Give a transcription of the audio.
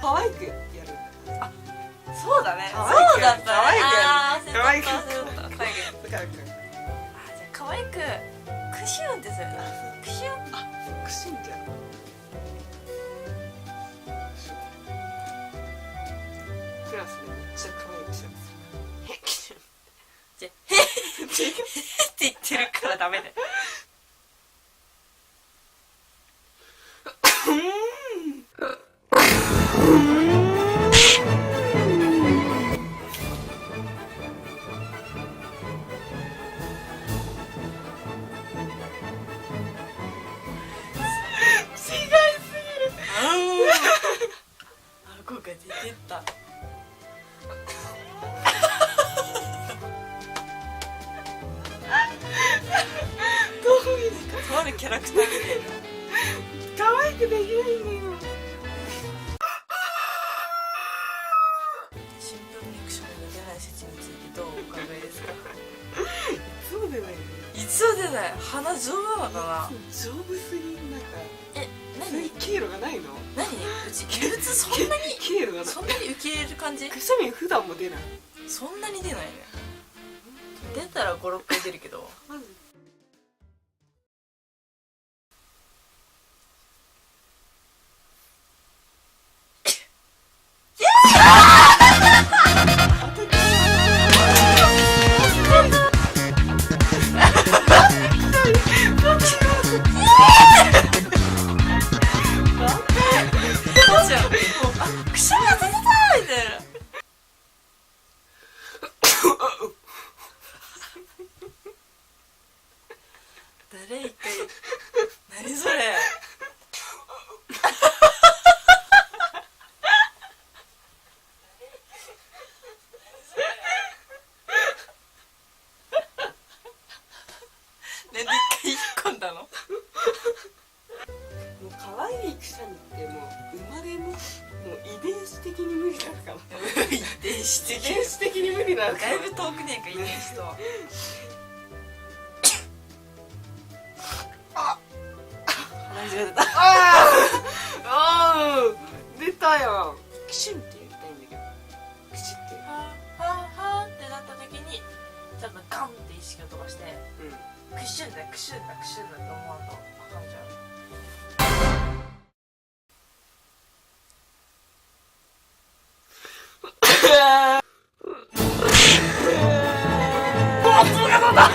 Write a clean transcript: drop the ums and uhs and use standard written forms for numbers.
可愛くやる。あ、そうだね。可愛くそうだったね。あー、可愛く可愛く。可愛く。可愛く。あ、じゃあ可愛くクシュンってするな。クシュン。くしんじゃん。クラスでめっちゃ可愛いくしゃみする。へっきしゅん。じゃへって言ってるからダメだよ。顎が出てった。とあるキャラクターみたいな。可愛くできないんだよ。シンプルリクションが出ない説についてどうお考えですか？そうでないよね。いつは出ない。鼻丈夫なのかな。丈夫すぎん。なんかえ、そういう経路がないの？何？うち異物そんなに経路がない。そんなに受け入れる感じ？くしゃみ普段も出ない。そんなに出ないね。出たら5、6回出るけど。まずくしゃみが出てたみたいな。誰一回何それ。なんで一回引っ込んだの？もう可愛いくしゃみってもう生まれも遺伝子的に無理なのかも。遺伝子的。遺伝子的に無理なのかだいぶ遠くねえか遺伝子とは。鼻血が出た。あー出たよ。クシュンって言いたいんだけど、クシュって。はあはあってなった時にちょっとガンって意識を飛ばして、クシュンだクシュンだクシュンだって思わんとあかんじゃん。ボートが飛んだ。